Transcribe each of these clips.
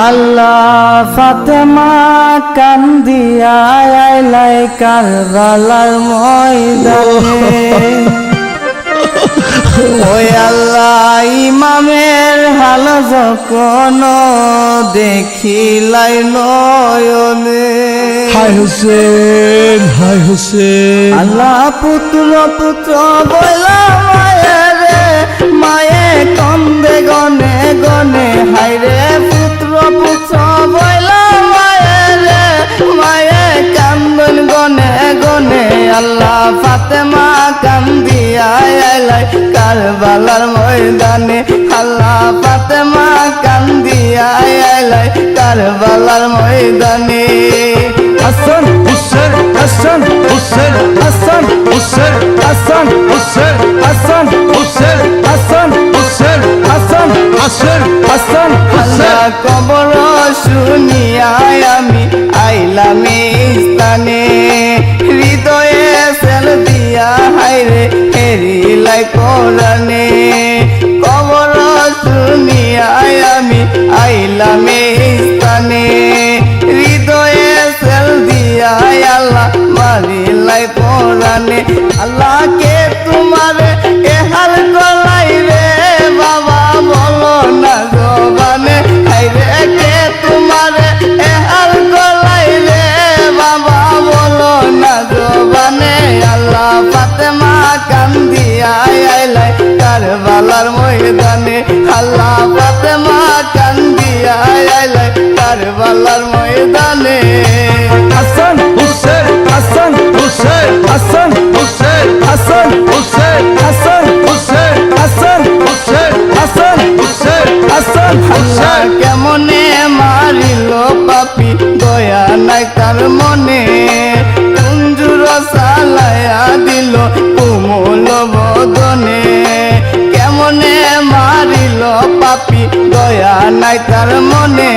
আল্লাহ ফাতেমা কান্দিয়া আইলাই কারবালার ময়দানে ওই আল্লাহ ইমামের হাল যখন দেখিলাই নয়নে হায় হোসেন হায় হোসেন আল্লাহ পুত্র পুত্র বলা মায়ের মায়ে কন্দে গনে গনে হায় রে পুত্র পুত্র বলা মায়ের মায়ে কান্দন গনে গনে আল্লাহ ফাতেমা কান্দিয়া আইলাই কারবালার ময়দানে আল্লাহ ফাতেমা কান্দিয়া আইলাই কারবালার ময়দানে হাসান হুসেন হাসান হুসেন হাসান হুসেন হাসান হুসেন হাসান হুসেন হাসান হুসেন হাসান হাসান হাসান আল্লাহ কবর শুনিয়া আমি আইলাম স্থানে হৃদয়ে সেল দিয়া হাইরে হেরিলাই কোরআনে কবর শুনিয়া আমি আইলাম স্থানে হৃদয়ে সেল দিয়া আল্লাহ মারিলাই কোরআনে আল্লাহ কে তোমার এহাল গলাই রে বাবা বলো না জবানে হাইরে কে তোমার এহাল গলাই রে বাবা বলো না জবানে আল্লাহ ফাতেমা কান্দিয়া আইলাই কারবালার ময়দানে আল্লাহ ফাতেমা কান্দিয়া আইলাই কারবালার ময়দানে হাসান হুসেন হাসান হুসেন হাসান হুসেন হাসান হুসেন হাসান হুসেন হাসান হুসেন হাসান হুসেন হাসান আল্লাহ কেমনে মারিল পাপি দয়া নাই তার মনে কুঞ্জুর সালায়া দিল কোমল বদনে কেমনে মারিল পাপি দয়া নাই তার মনে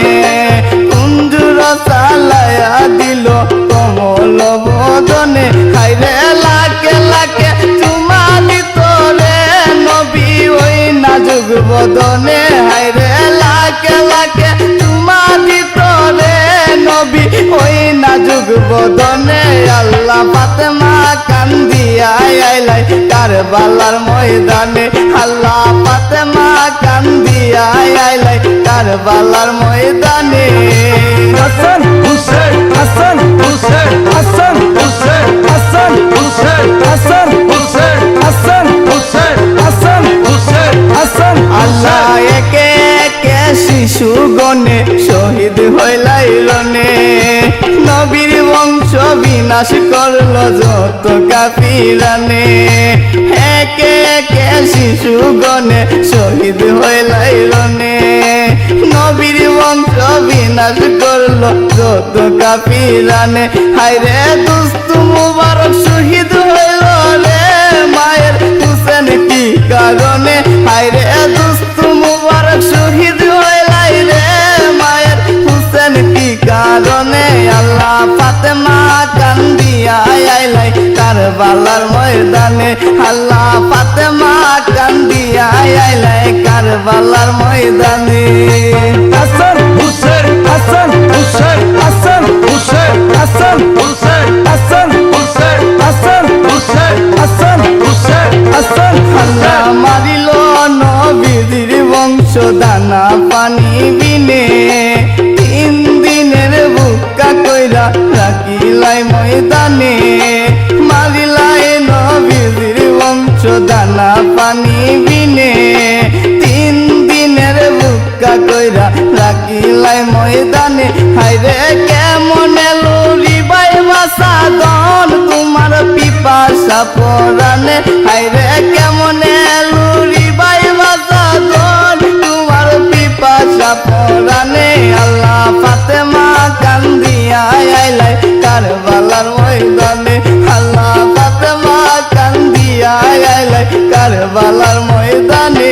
কুঞ্জুর সালায়া দিল কোমল বদনে হাইরে লাকে লাকে চুমা দিত রে নবী ওই নাজুক বদনে হাইরে লাকে লাকে চুমা দিত রে নবী ওই নাজুক বদনে আল্লাহ ফাতেমা কান্দিয়া আইলাই কারবালার ময়দানে আল্লাহ ফাতেমা কান্দিয়া আইলাই কারবালার ময়দানে হাসান হুসেন হাসান হুসেন হাসান হুসেন হাসান হুসেন হাসান হুসেন হাসান হুসেন হাসান হুসেন হাসান আল্লাহ একে একে শিশু গনে শহীদ হইলাইলনে নবীর বংশ বিনাশ করলো যত কাফিরানে একে একে শিশু গনে শহীদ হইলাইলনে নবীর বংশ বিনাশ করলো যত কাফিরানে হায়রে দুস্থ মুবারক শহীদ হইল রে মায়ের হুসেন কি কারণে হায়রে দুস্থ মুবারক শহীদ হইলাই রে মায়ের হুসেন কি কারণে আল্লাহ ফাতেমা কান্দিয়া আইলাই কারবালার ময়দানে আল্লাহ ফাতেমা কান্দিয়া আইলাই কারবালার ময়দানে হাসান হুসেন হাসান হুসেন হাসান হুসেন হাসান হুসেন হাসান হুসেন হাসান হুসেন হাসান হুসেন হাসান আল্লাহ মারিল নবীর বংশ দানা পানি বিনে 3 দিনের বুকা কইরা রাখিলাই ময়দানে মারিলাই নবীর বংশ দানা পানি বিনে 3 দিনের বুকা কইরা রাখিলাই ময়দানে হায়রে কেমনে লুরিবাই মাসাদন তোমার পিপাসা পরানে হায়রে কেমনে লুরিবাই মাসাদন তোমার পিপাসা পরানে আল্লাহ ফাতেমা কান্দিয়া আইলাই কারবালার ময়দানে আল্লাহ ফাতেমা কান্দিয়া আইলাই কারবালার ময়দানে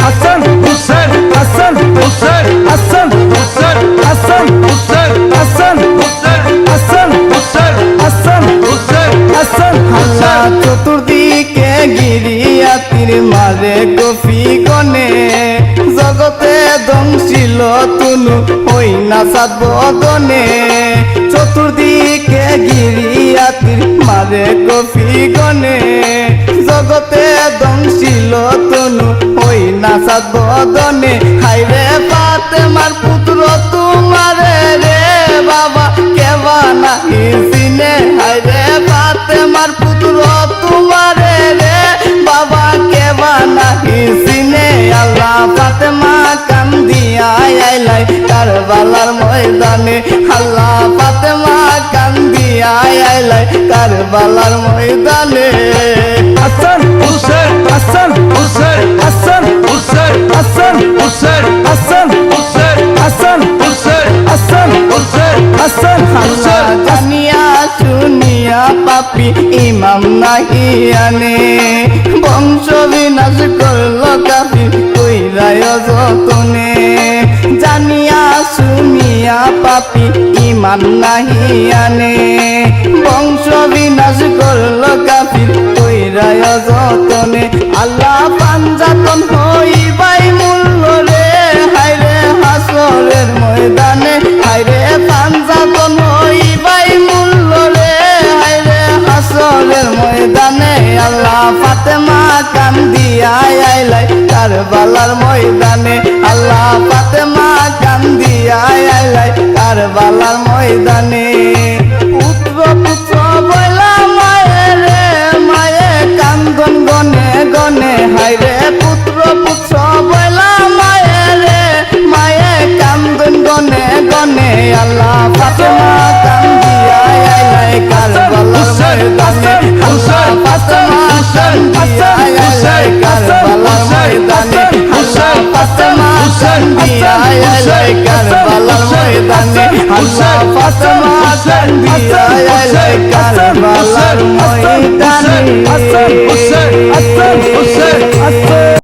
হাসান হুসেন হাসান হুসেন হাসান হুসেন হাসান হুসেন হাসান হুসেন হাসান হুসেন হাসান হুসেন হাসান আল্লাহ চতুর্দিকে গিরিয়া তীর মারে কফি গনে জগ জগতে দংশিল তুনু হই না সাত বদনে চতুর্দিকে গিরিয়াতির মারে কফি গনে জগতে দংশিল তনু হই না সাত বদনে হাইরে ফাতেমার পুত্র তোমারে রে বাবা কেবা নাহি চিনে হাইরে ফাতেমার পুত্র তোমারে রে বাবা কেবা নাহি চিনে আল্লাহ ফাতেমা কান্দিয়া আইলাই কারবালার ময়দানে আল্লাহ ফাতেমা কান্দিয়া আইলাই কারবালার ময়দানে হাসান হুসেন হাসান হুসেন হাসান হুসেন হাসান হুসেন হাসান হুসেন হাসান হুসেন হাসান হুসেন হাসান আল্লাহ জানিয়া শুনিয়া পাপি ইমাম নাহি আনে বংশ বিনাশ করল কাফির কইরায় যতনে জানিয়া শুনিয়া পাপি ইমান নাহি আনে বংশ বিনাশ করল কাফির কইরায় যতনে আল্লাহ পাঞ্জাতন হইবাই মূল্য রে হাইরে হাসরের ময়দানে হাইরে পাঞ্জাতন হইবাই মূল্য রে হাইরে হাসরের ময়দানে আল্লাহ ফাতেমা কান্দিয়া আইলাই কারবালার ময়দানে আল্লাহ ফাতেমা কান্দিয়া আইলাই কারবালার ময়দানে পুত্র পুত্র বইলা মায়ে রে মায়ে কান্দন গনে গনে হাইরে পুত্র পুত্র বইলা মায়ে রে মায়ে কান্দন গনে গনে আল্লাহ ফাতেমা কান্দিয়া আইলাই কারবালার ময়দানে আল্লাহ ফাতেমা কান্দিয়া আইলাই কারবালার ময়দানে আল্লাহ ফাতেমা কান্দিয়া আইলাই কারবালার ময়দানে আল্লাহ ফাতেমা কান্দিয়া আইলাই কারবালার ময়দানে হাসান হুসেন হাসান হুসেন হাসান